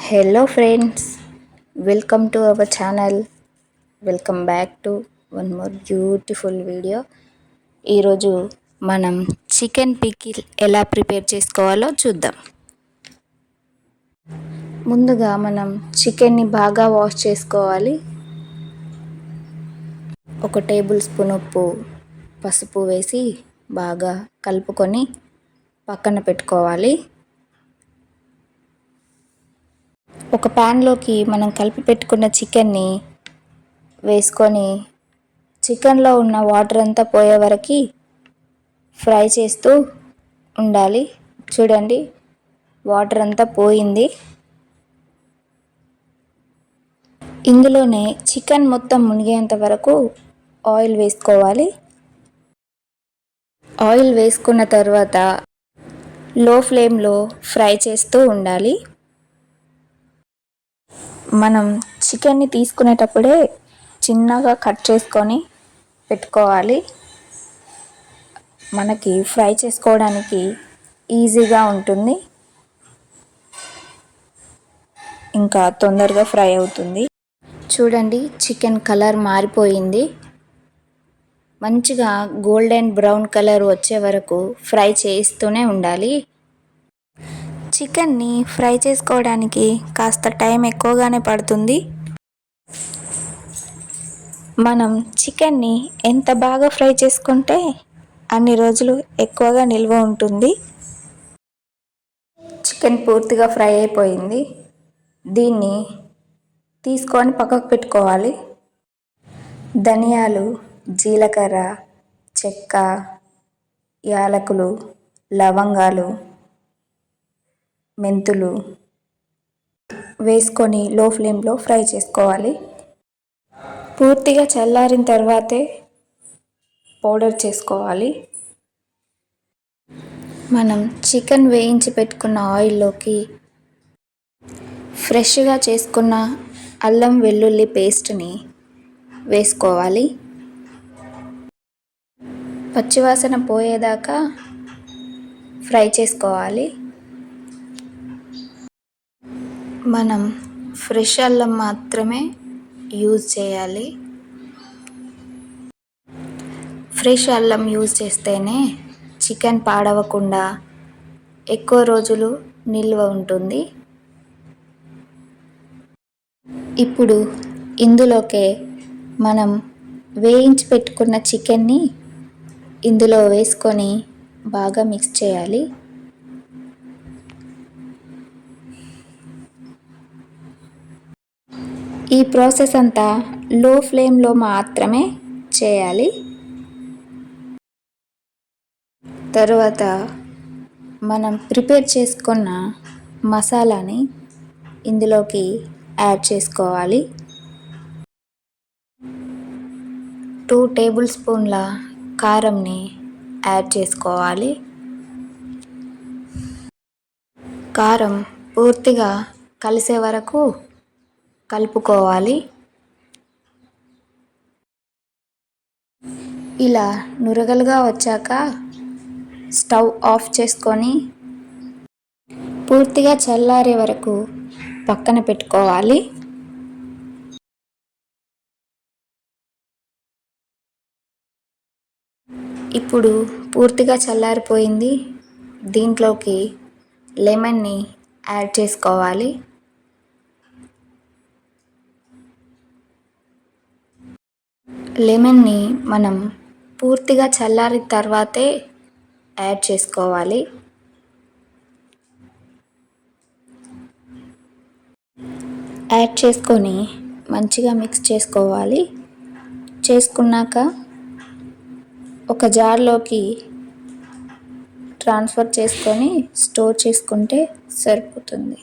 Hello friends, welcome to our channel. Welcome back to one more beautiful video. ఈరోజు మనం chicken pickle ఎలా prepare చేసుకోవాలో చూద్దాం. ముందుగా మనం చికెన్ని బాగా వాష్ చేసుకోవాలి. ఒక టేబుల్ స్పూన్ ఉప్పు, పసుపు వేసి బాగా కలుపుకొని పక్కన పెట్టుకోవాలి. ఒక ప్యాన్లోకి మనం కలిపి పెట్టుకున్న చికెన్ని వేసుకొని చికెన్లో ఉన్న వాటర్ అంతా పోయే వరకు ఫ్రై చేస్తూ ఉండాలి. చూడండి, వాటర్ అంతా పోయింది. ఇందులోనే చికెన్ మొత్తం మునిగేంత వరకు ఆయిల్ వేసుకోవాలి. ఆయిల్ వేసుకున్న తర్వాత లో ఫ్లేమ్లో ఫ్రై చేస్తూ ఉండాలి. మనం చికెన్ని తీసుకునేటప్పుడే చిన్నగా కట్ చేసుకొని పెట్టుకోవాలి. మనకి ఫ్రై చేసుకోవడానికి ఈజీగా ఉంటుంది, ఇంకా తొందరగా ఫ్రై అవుతుంది. చూడండి, చికెన్ కలర్ మారిపోయింది. మంచిగా గోల్డెన్ బ్రౌన్ కలర్ వచ్చే వరకు ఫ్రై చేస్తూనే ఉండాలి. చికెన్ని ఫ్రై చేసుకోవడానికి కాస్త టైం ఎక్కువగానే పడుతుంది. మనం చికెన్ని ఎంత బాగా ఫ్రై చేసుకుంటే అన్ని రోజులు ఎక్కువగా నిల్వ ఉంటుంది. చికెన్ పూర్తిగా ఫ్రై అయిపోయింది. దీన్ని తీసుకొని పక్కకు పెట్టుకోవాలి. ధనియాలు, జీలకర్ర, చెక్క, యాలకులు, లవంగాలు, మెంతులు వేసుకొని లో ఫ్లేమ్లో ఫ్రై చేసుకోవాలి. పూర్తిగా చల్లారిన తర్వాతే పౌడర్ చేసుకోవాలి. మనం చికెన్ వేయించి పెట్టుకున్న ఆయిల్లోకి ఫ్రెష్గా చేసుకున్న అల్లం వెల్లుల్లి పేస్ట్ని వేసుకోవాలి. పచ్చివాసన పోయేదాకా ఫ్రై చేసుకోవాలి. మనం ఫ్రెష్ అల్లం మాత్రమే యూజ్ చేయాలి. ఫ్రెష్ అల్లం యూజ్ చేస్తేనే చికెన్ పాడవకుండా ఎక్కువ రోజులు నిల్వ ఉంటుంది. ఇప్పుడు ఇందులోకే మనం వేయించి పెట్టుకున్న చికెన్ని ఇందులో వేసుకొని బాగా మిక్స్ చేయాలి. ఈ ప్రాసెస్ అంతా లో ఫ్లేమ్లో మాత్రమే చేయాలి. తరువాత మనం ప్రిపేర్ చేసుకున్న మసాలాని ఇందులోకి యాడ్ చేసుకోవాలి. 2 టేబుల్ స్పూన్ల కారంని యాడ్ చేసుకోవాలి. కారం పూర్తిగా కలిసే వరకు కలుపుకోవాలి. ఇలా నురగలుగా వచ్చాక స్టవ్ ఆఫ్ చేసుకొని పూర్తిగా చల్లారే వరకు పక్కన పెట్టుకోవాలి. ఇప్పుడు పూర్తిగా చల్లారిపోయింది. దీంట్లోకి లెమన్ని యాడ్ చేసుకోవాలి. లెమన్ని మనం పూర్తిగా చల్లారిన తర్వాతే యాడ్ చేసుకోవాలి. యాడ్ చేసుకొని మంచిగా మిక్స్ చేసుకోవాలి. చేసుకున్నాక ఒక జార్లోకి ట్రాన్స్ఫర్ చేసుకొని స్టోర్ చేసుకుంటే సరిపోతుంది.